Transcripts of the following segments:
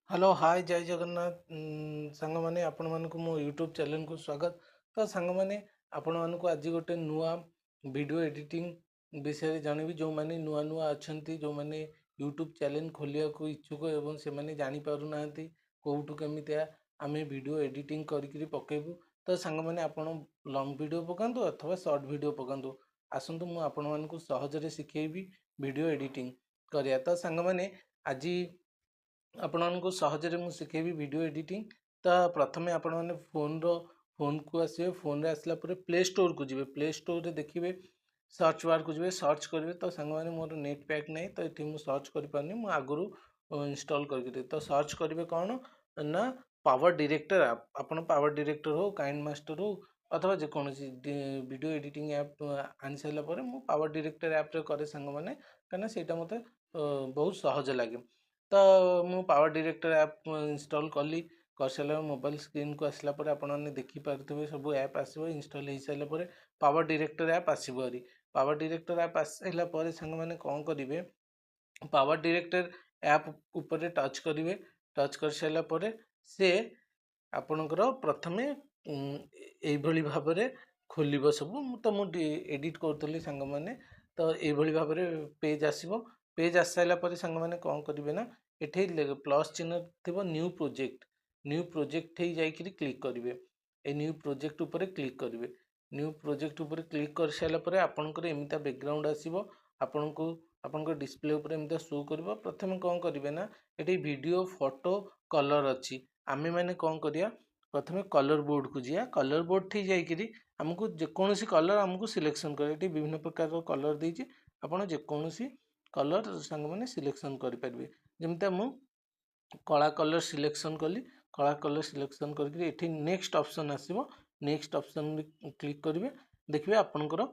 Hello hi जय जगन्नाथ सांग मैंने आपण मानक मो यूट्यूब चैनल को स्वागत। तो सांग मैंने आपण मानक आज गोटे नुआ वीडियो एडिटिंग विषय जानवी जो मैंने नुआ नुआ अच्छा जो मैंने यूट्यूब चैनल खोलिया को इच्छुक एवं से मैंने जानी पारु ना कोठू केमितिया आमे वीडियो एडिटिंग करी पकेबू। तो सांग मैंने आपण लॉन्ग वीडियो पकांतु अथवा शॉर्ट वीडियो पकांतु आसतु मु आपण मानक सहजरे शिखेबी वीडियो एडिटिंग करिया। तो सांग मैंने आज आपको सहजरे मुझे शिखेबी वीडियो एडिटिंग। तो प्रथमे आपण मैंने फोन को आसवे फोन रे आसला परे प्ले स्टोर को जी प्ले स्टोर रे देखिए सर्च बार को जी सर्च करेंगे। तो सांग मैंने मोर नेट पैक नहीं तो ये मुझे सर्च करें आगु इनस्टॉल करके तो सर्च करेंगे कौन ना पावर डायरेक्टर आप पावर डायरेक्टर हो काइंड मास्टर हो अथवा जेकोसी वीडियो एडिटिंग ऐप आनी सारापर मुझे पावर डायरेक्टर ऐप रे करे सांग मैंने कहीं से मत बहुत सहज लगे। तो मु पावर डायरेक्टर ऐप इंस्टॉल कली कर सारा मोबाइल स्क्रीन को आसला पर आपने देखिपे सब ऐप आसो इंस्टॉल हो सारापर पावर डायरेक्टर ऐप आसो हरी। पावर डायरेक्टर ऐप आसला पर सांग मैंने कौन करेंगे पावर डायरेक्टर ऐप ऊपर टच करेंगे। टच कर सारापर से आपणकर प्रथमे यही भाव में खोल सब तो मुझे एडिट करी सांग मैंने तो यही भाव में पेज आसो। पेज आस सारापर सांग मैंने कौन करेंगे ना ये प्लस चिन्ह थी न्यू प्रोजेक्ट ही जाकि क्लिक करेंगे। ये न्यू प्रोजेक्ट उपर क्लिक करेंगे। न्यू प्रोजेक्ट उपर क्लिक कर सारापर आपंकर एमता बैकग्राउंड आसो आपन को आपन डिस्प्ले उपर एमता शो कर। प्रथम कौन करेंगे ना ये वीडियो फोटो कलर अच्छी आमे मैंने कौन करिया प्रथम कलर बोर्ड को जा कलर बोर्ड थी जाकि आमको जेकोसी कलर आमको सिलेक्शन कर विभिन्न प्रकार कलर देती आपड़ जेकोसी कलर सांग मैंने सिलेक्शन करेंगे। जमती मु कला कलर सिलेक्शन कली कला कलर सिलेक्शन करके नेक्स्ट ऑप्शन आसो नेक्स्ट ऑप्शन क्लिक करेंगे देखिए आपंकर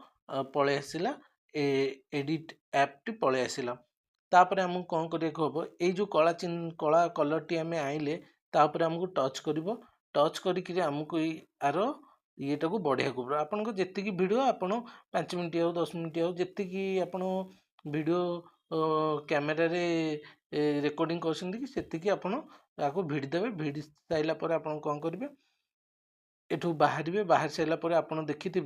पलि आसला एडिट ऐप टी पलि आसला। तापर आमको कौन करने हम ये जो कला कलर टी आम आइले तापर आमको टच कर टच करके आमको यार येटा को बढ़िया को आपन जी वीडियो आप 5 मिनट हो 10 मिनट हो जी आप वीडियो कैमेरा रे रेकर्डिंग करती आपड़ आपको भिड़ देवे भिड़ सारापर आप कौन करेंगे एठू बाहर सारापर आप देखिथे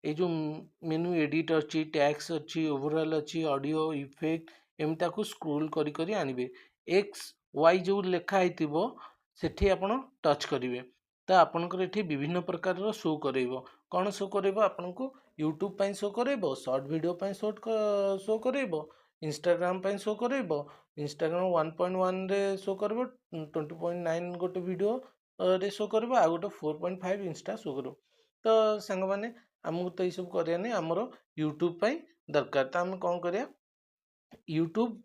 ये जो मेनू एडिट अच्छी टैक्स अच्छी ओवरऑल अच्छी ऑडियो इफेक्ट एमता को स्क्रोल करी आनिबे एक्स वाई जो लेखाई सेठी आपण टच करेंगे। तो आपंकर ये विभिन्न प्रकार शो करेब कौन शो करेब आपको यूट्यूब शो करेब शॉर्ट वीडियो शो करेब इंस्टाग्राम शो करेब इंस्टाग्राम 1.1 रे शो कर 20.9 गोटे वीडियो रे शो कर आ गोटे 4.5 इंस्टा शो कर। तो सांग मैंने आमको तो ये सब करानी आमर यूट्यूब दरकार। तो आम कौन करिया यूट्यूब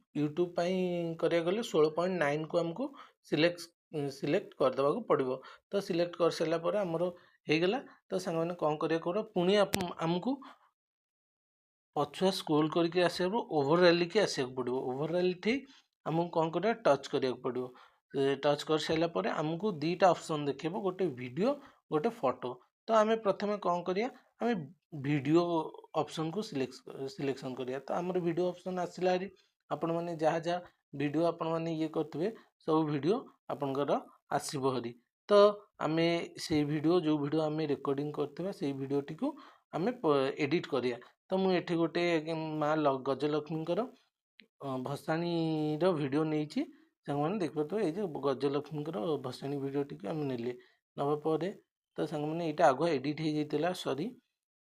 करा गले 16.9 को आमको सिलेक्ट करदेवा पड़ो। तो सिलेक्ट कर सारापर आमर होगला। तो सांग मैंने कौन करा पुणी आमको पछुआ स्क्रोल करके आसा ओवरऑल की आसक पड़ो ओवरऑल थी आमको कौन कर टच करा पड़ो। टच कर सारापर आमको दीटा ऑप्शन देखे गोटे वीडियो गोटे फोटो। तो आम प्रथम कौन करिया आम वीडियो ऑप्शन को सिलेक्शन करिया। तो आमर वीडियो ऑप्शन आसला हारी आपण मैंने जहाँ जहाँ वीडियो आपण मैंने ये करेंगे सब वीडियो आपणकर आसब हरी। तो आम से वीडियो जो वीडियो आम रेकर्डिंग करते से वीडियोटी को आम एडिट करिया। तो मुझे गोटे माँ गजलक्ष्मी भसाणी वीडियो नहीं सांग देखिए ये जो गजलक्ष्मी भसाणी वीडियोटी आम नेले नवापर। तो सांग मैंने यहाँ आग एडिट हो जाता सरी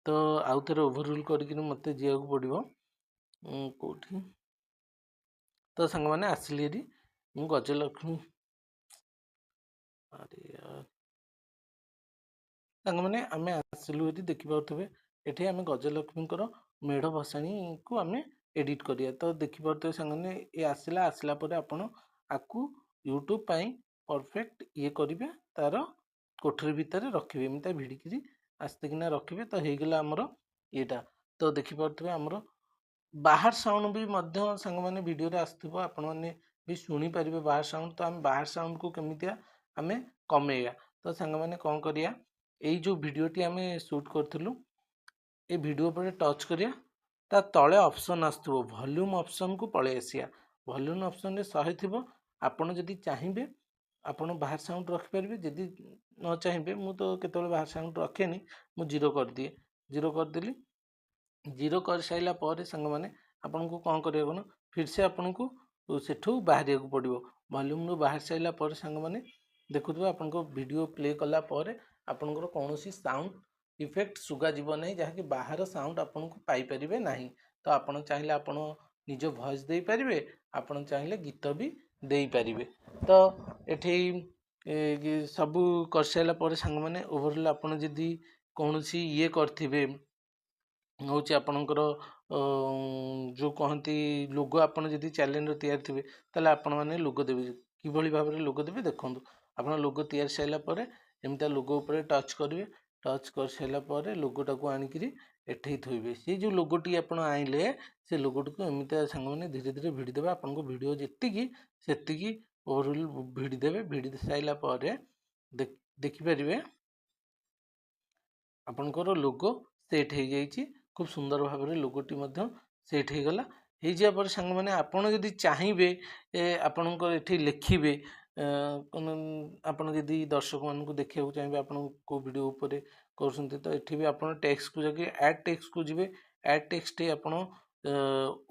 तो आउ थे ओभरऑल करके मत जा पड़ो कौटी। तो सांग मैंने आसिली हेरी मु गजलक्ष्मी अरे यार सांग मैंने आम आसिलु हेरी देखिपे ये आम गजलक्ष्मी मेढ़ भसाणी को आम एडिट करिया। तो देखिपे सांगे ये आसला पर आपण आपको यूट्यूब परफेक्ट ये करेंगे तार कोठरी भितर रखिए एमती भिड़की आस्तेकिना रखिए। तो होगला आमर यहाँ। तो देखिपे आमर बाहर साउंड भी सांग मैंने वीडियो आसो आपण मैंने भी शुणी पारे बाहर साउंड। तो आम बाहर साउंड को केमितिया आम कमेगा। तो सांग मैंने कौन करिया यही जो वीडियोटी आम शूट करूँ ये वीडियो पर टच करिया ता तले ऑप्शन आसो वॉल्यूम ऑप्शन को पलि आसिया वॉल्यूम ऑप्शन रे 100 थी आपड़ जदि चाहिए ଆପଣ ବାହାର ସାଉଣ୍ଡ ରଖିପାରିବେ। ଯଦି ନ ଚାହିଁବେ, ମୁଁ ତ କେତେବେଳେ ବାହାର ସାଉଣ୍ଡ ରଖେନି, ମୁଁ ଜିରୋ କରିଦିଏ। ଜିରୋ କରିଦେଲି। ଜିରୋ କରିସାରିଲା ପରେ ସାଙ୍ଗମାନେ ଆପଣଙ୍କୁ କ'ଣ କରିବାକୁ ନା ଫିରସେ ଆପଣଙ୍କୁ ସେଠୁ ବାହାରିବାକୁ ପଡ଼ିବ। ଭଲ୍ୟୁମ୍ରୁ ବାହାରି ସାରିଲା ପରେ ସାଙ୍ଗମାନେ ଦେଖୁଥିବେ ଆପଣଙ୍କ ଭିଡ଼ିଓ ପ୍ଲେ କଲା ପରେ ଆପଣଙ୍କର କୌଣସି ସାଉଣ୍ଡ ଇଫେକ୍ଟ ଶୁଗାଯିବ ନାହିଁ, ଯାହାକି ବାହାର ସାଉଣ୍ଡ ଆପଣଙ୍କୁ ପାଇପାରିବେ ନାହିଁ। ତ ଆପଣ ଚାହିଁଲେ ଆପଣ ନିଜ ଭଏସ୍ ଦେଇପାରିବେ, ଆପଣ ଚାହିଁଲେ ଗୀତ ବି ଦେଇପାରିବେ। ତ ଏଠି ସବୁ କରିସାରିଲା ପରେ ସାଙ୍ଗମାନେ ଓଭରଅଲ୍ ଆପଣ ଯଦି କୌଣସି ଇଏ କରିଥିବେ ହେଉଛି ଆପଣଙ୍କର ଯେଉଁ କହନ୍ତି ଲୋଗୋ, ଆପଣ ଯଦି ଚ୍ୟାନେଲର ତିଆରି ଥିବେ ତାହେଲେ ଆପଣମାନେ ଲୋଗୋ ଦେବେ। କିଭଳି ଭାବରେ ଲୋଗୋ ଦେବେ ଦେଖନ୍ତୁ। ଆପଣ ଲୋଗୋ ତିଆରି ସାରିଲା ପରେ ଏମିତିଆ ଲୋଗୋ ଉପରେ ଟଚ୍ କରିବେ। ଟଚ୍ କରିସାରିଲା ପରେ ଲୋଗୋଟାକୁ ଆଣିକିରି ଏଠି ଥୋଇବେ। ସେ ଯେଉଁ ଲୋଗୋଟି ଆପଣ ଆଣିଲେ ସେ ଲୋଗୋଟିକୁ ଏମିତିଆ ସାଙ୍ଗମାନେ ଧୀରେ ଧୀରେ ଭିଡ଼ି ଦେବେ। ଆପଣଙ୍କ ଭିଡ଼ିଓ ଯେତିକି ସେତିକି ଓଭରଅଲ୍ ଭିଡ଼ି ଦେବେ। ଭିଡ଼ି ସାରିଲା ପରେ ଦେଖିପାରିବେ ଆପଣଙ୍କର ଲୋଗୋ ସେଟ୍ ହେଇଯାଇଛି। ଖୁବ୍ ସୁନ୍ଦର ଭାବରେ ଲୋଗୋଟି ମଧ୍ୟ ସେଟ୍ ହେଇଗଲା। ହେଇଯିବା ପରେ ସାଙ୍ଗମାନେ ଆପଣ ଯଦି ଚାହିଁବେ ଆପଣଙ୍କର ଏଠି ଲେଖିବେ, ଆପଣ ଯଦି ଦର୍ଶକମାନଙ୍କୁ ଦେଖିବାକୁ ଚାହିଁବେ ଆପଣ କେଉଁ ଭିଡ଼ିଓ ଉପରେ କରୁଛନ୍ତି, ତ ଏଠି ବି ଆପଣ ଟେକ୍ସଟକୁ ଯାଇକି ଆଡ଼୍ ଟେକ୍ସଟକୁ ଯିବେ। ଆଡ଼୍ ଟେକ୍ସଟ ଆପଣ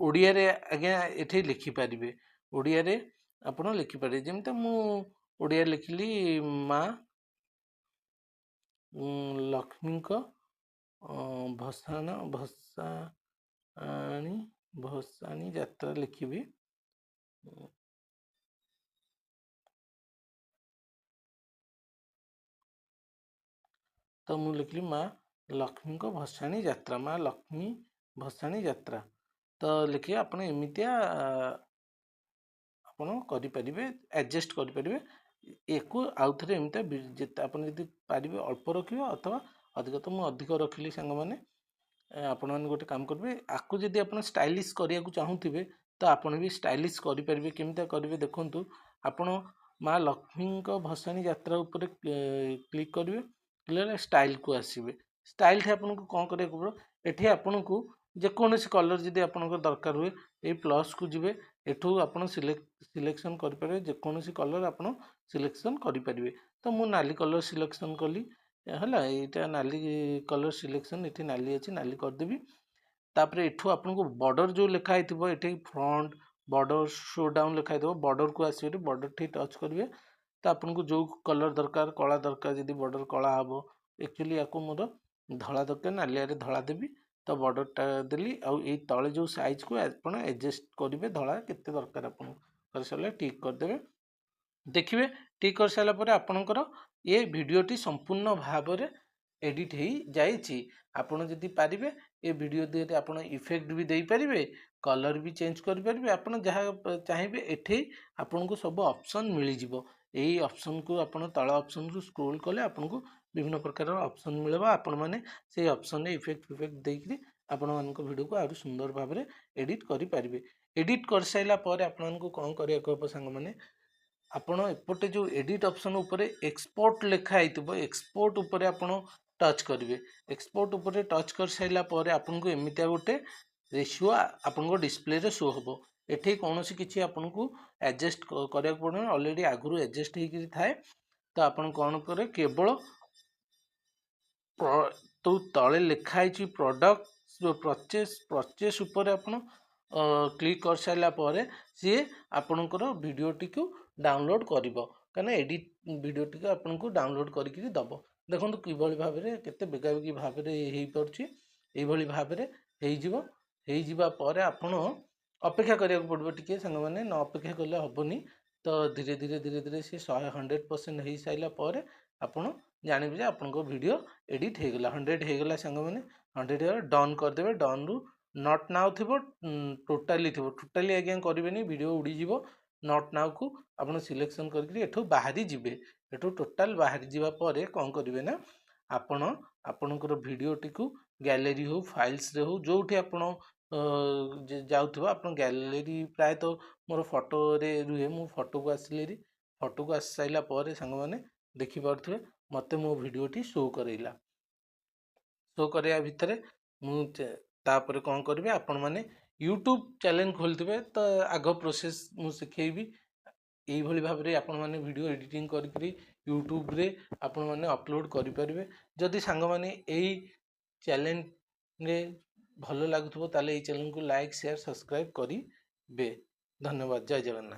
ଓଡ଼ିଆରେ ଆଜ୍ଞା ଏଠି ଲେଖିପାରିବେ। ଓଡ଼ିଆରେ ଆପଣ ଲେଖିପାରିବେ। ଯେମିତି ମୁଁ ଓଡ଼ିଆରେ ଲେଖିଲି ମା ଲକ୍ଷ୍ମୀଙ୍କ ଭସାଣି ଯାତ୍ରା ଲେଖିବି। ତ ମୁଁ ଲେଖିଲି ମା ଲକ୍ଷ୍ମୀଙ୍କ ଭସାଣି ଯାତ୍ରା, ମା ଲକ୍ଷ୍ମୀ ଭସାଣି ଯାତ୍ରା। ତ ଲେଖିବେ ଆପଣ ଏମିତିଆ ଆପଣ କରିପାରିବେ, ଆଡ଼ଜଷ୍ଟ କରିପାରିବେ। ୟାକୁ ଆଉଥରେ ଏମିତିଆ ଆପଣ ଯଦି ପାରିବେ ଅଳ୍ପ ରଖିବେ ଅଥବା ଅଧିକ। ତ ମୁଁ ଅଧିକ ରଖିଲି ସାଙ୍ଗମାନେ। ଆପଣମାନେ ଗୋଟେ କାମ କରିବେ, ଆକୁ ଯଦି ଆପଣ ଷ୍ଟାଇଲିଶ୍ କରିବାକୁ ଚାହୁଁଥିବେ ତ ଆପଣ ବି ଷ୍ଟାଇଲିଶ୍ କରିପାରିବେ। କେମିତିଆ କରିବେ ଦେଖନ୍ତୁ। ଆପଣ ମା ଲକ୍ଷ୍ମୀଙ୍କ ଭସାଣି ଯାତ୍ରା ଉପରେ କ୍ଲିକ୍ କରିବେ। କ୍ଲିକ୍ ଷ୍ଟାଇଲ୍କୁ ଆସିବେ। ଷ୍ଟାଇଲ୍ଠି ଆପଣଙ୍କୁ କ'ଣ କରିବାକୁ ପଡ଼ିବ, ଏଠି ଆପଣଙ୍କୁ ଯେକୌଣସି କଲର୍ ଯଦି ଆପଣଙ୍କର ଦରକାର ହୁଏ ଏଇ ପ୍ଲସ୍କୁ ଯିବେ। ଏଠୁ ଆପଣ ସିଲେକ୍ସନ୍ କରିପାରିବେ, ଯେକୌଣସି କଲର୍ ଆପଣ ସିଲେକ୍ସନ୍ କରିପାରିବେ। ତ ମୁଁ ନାଲି କଲର୍ ସିଲେକ୍ସନ୍ କଲି। ହେଲା, ଏଇଟା ନାଲି କଲର୍ ସିଲେକ୍ସନ୍, ଏଠି ନାଲି ଅଛି, ନାଲି କରିଦେବି। ତାପରେ ଏଠୁ ଆପଣଙ୍କୁ ବର୍ଡ଼ର ଯେଉଁ ଲେଖା ହେଇଥିବ, ଏଠି ଫ୍ରଣ୍ଟ ବର୍ଡ଼ର ଶୋ ଡାଉନ୍ ଲେଖା ହେଇଥିବ, ବର୍ଡ଼ରକୁ ଆସିବେ। ବର୍ଡ଼ରଠି ଟଚ୍ କରିବେ। ତ ଆପଣଙ୍କୁ ଯେଉଁ କଲର୍ ଦରକାର, କଳା ଦରକାର, ଯଦି ବର୍ଡ଼ର କଳା ହେବ, ଆକ୍ଚୁଆଲି ୟାକୁ ମୋର ଧଳା ଦରକାର, ନାଲିଆରେ ଧଳା ଦେବି। ତ ବର୍ଡ଼ରଟା ଦେଲି। ଆଉ ଏଇ ତଳେ ଯେଉଁ ସାଇଜ୍କୁ ଆପଣ ଆଡ଼ଜଷ୍ଟ କରିବେ, ଧଳା କେତେ ଦରକାର ଆପଣଙ୍କୁ କରିସାରିଲେ ଟିକ୍ କରିଦେବେ। ଦେଖିବେ ଟିକ୍ କରିସାରିଲା ପରେ ଆପଣଙ୍କର ଏ ଭିଡ଼ିଓଟି ସମ୍ପୂର୍ଣ୍ଣ ଭାବରେ ଏଡ଼ିଟ୍ ହେଇଯାଇଛି। ଆପଣ ଯଦି ପାରିବେ ଏ ଭିଡ଼ିଓ ଦେହରେ ଆପଣ ଇଫେକ୍ଟ ବି ଦେଇପାରିବେ, କଲର୍ ବି ଚେଞ୍ଜ କରିପାରିବେ। ଆପଣ ଯାହା ଚାହିଁବେ ଏଠି ଆପଣଙ୍କୁ ସବୁ ଅପସନ୍ ମିଳିଯିବ। ଏଇ ଅପସନ୍କୁ ଆପଣ ତଳ ଅପସନ୍କୁ ସ୍କ୍ରୋଲ୍ କଲେ ଆପଣଙ୍କୁ ବିଭିନ୍ନ ପ୍ରକାର ଅପସନ୍ ମିଳିବ। ଆପଣମାନେ ସେଇ ଅପସନ୍ରେ ଇଫେକ୍ଟ ଦେଇକିରି ଆପଣମାନଙ୍କ ଭିଡ଼ିଓକୁ ଆହୁରି ସୁନ୍ଦର ଭାବରେ ଏଡ଼ିଟ୍ କରିପାରିବେ। ଏଡ଼ିଟ୍ କରିସାରିଲା ପରେ ଆପଣମାନଙ୍କୁ କ'ଣ କରିବାକୁ ହେବ ସାଙ୍ଗମାନେ, ଆପଣ ଏପଟେ ଯେଉଁ ଏଡ଼ିଟ୍ ଅପସନ୍ ଉପରେ ଏକ୍ସପୋର୍ଟ ଲେଖା ହେଇଥିବ, ଏକ୍ସପୋର୍ଟ ଉପରେ ଆପଣ ଟଚ୍ କରିବେ। ଏକ୍ସପୋର୍ଟ ଉପରେ ଟଚ୍ କରିସାରିଲା ପରେ ଆପଣଙ୍କୁ ଏମିତିଆ ଗୋଟେ ରେସିଓ ଆପଣଙ୍କ ଡିସପ୍ଲେରେ ଶୋ ହେବ। ଏଠି କୌଣସି କିଛି ଆପଣଙ୍କୁ ଆଡ଼ଜଷ୍ଟ କରିବାକୁ ପଡ଼ିବ, ଅଲରେଡ଼ି ଆଗରୁ ଆଡ଼ଜଷ୍ଟ ହେଇକିରି ଥାଏ। ତ ଆପଣ କ'ଣ କରିବେ, କେବଳ ତ ତଳେ ଲେଖା ହେଇଛି ପରଚେସ୍ ଉପରେ ଆପଣ କ୍ଲିକ୍ କରିସାରିଲା ପରେ ସିଏ ଆପଣଙ୍କର ଭିଡ଼ିଓଟିକୁ ଡାଉନଲୋଡ଼ କରିବ। କାହିଁକିନା ଏଡ଼ିଟ୍ ଭିଡ଼ିଓଟିକୁ ଆପଣଙ୍କୁ ଡାଉନଲୋଡ଼ କରିକିରି ଦେବ। ଦେଖନ୍ତୁ କିଭଳି ଭାବରେ କେତେ ବେଗାବେଗି ଭାବରେ ହେଇପାରୁଛି। ଏଇଭଳି ଭାବରେ ହେଇଯିବ। ହେଇଯିବା ପରେ ଆପଣ ଅପେକ୍ଷା କରିବାକୁ ପଡ଼ିବ ଟିକେ ସାଙ୍ଗମାନେ, ନ ଅପେକ୍ଷା କଲେ ହେବନି। ତ ଧୀରେ ଧୀରେ ସେ 100% ହେଇସାରିଲା ପରେ ଆପଣ ଜାଣିବେ ଯେ ଆପଣଙ୍କ ଭିଡ଼ିଓ ଏଡ଼ିଟ୍ ହେଇଗଲା। 100 ହେଇଗଲା ସାଙ୍ଗମାନେ। 100 ହେଇଗଲା, ଡନ୍ କରିଦେବେ। ଡନ୍ରୁ ନଟ୍ ନାଉ ଥିବ, ଟୋଟାଲି ଥିବ। ଟୋଟାଲି ଆଜ୍ଞା କରିବେନି, ଭିଡ଼ିଓ ଉଡ଼ିଯିବ। ନଟ୍ ନାଉକୁ ଆପଣ ସିଲେକ୍ସନ୍ କରିକି ଏଠୁ ବାହାରି ଯିବେ। ଏଠୁ ଟୋଟାଲ୍ ବାହାରି ଯିବା ପରେ କ'ଣ କରିବେ ନା, ଆପଣ ଆପଣଙ୍କର ଭିଡ଼ିଓଟିକୁ ଗ୍ୟାଲେରୀ ହେଉ, ଫାଇଲ୍ସରେ ହେଉ, ଯେଉଁଠି ଆପଣ ଯାଉଥିବ, ଆପଣ ଗ୍ୟାଲେରୀ ପ୍ରାୟତଃ ମୋର ଫଟୋରେ ରୁହେ। ମୁଁ ଫଟୋକୁ ଆସିଲି। ଫଟୋକୁ ଆସି ସାରିଲା ପରେ ସାଙ୍ଗମାନେ ଦେଖିପାରୁଥିବେ ମୋତେ ମୋ ଭିଡ଼ିଓଟି ଶୋ କରାଇଲା। ଶୋ କରିବା ଭିତରେ ମୁଁ ତାପରେ କ'ଣ କରିବେ, ଆପଣମାନେ ୟୁଟ୍ୟୁବ୍ ଚ୍ୟାନେଲ୍ ଖୋଲିଥିବେ। ତ ଆଗ ପ୍ରୋସେସ୍ ମୁଁ ଶିଖେଇବି। এইଭଳି ଭାବରେ ଆପଣମାନେ ଭିଡ଼ିଓ ଏଡ଼ିଟିଂ କରିକିରି ୟୁଟ୍ୟୁବରେ ଆପଣମାନେ ଅପଲୋଡ଼ କରିପାରିବେ। ଯଦି ସାଙ୍ଗମାନେ ଏଇ ଚ୍ୟାନେଲରେ ଭଲ ଲାଗୁଥିବ ତାହେଲେ ଏଇ ଚ୍ୟାନେଲକୁ ଲାଇକ୍ ସେୟାର ସବସ୍କ୍ରାଇବ୍ କରିବେ। ଧନ୍ୟବାଦ। ଜୟ ଜଗନ୍ନାଥ।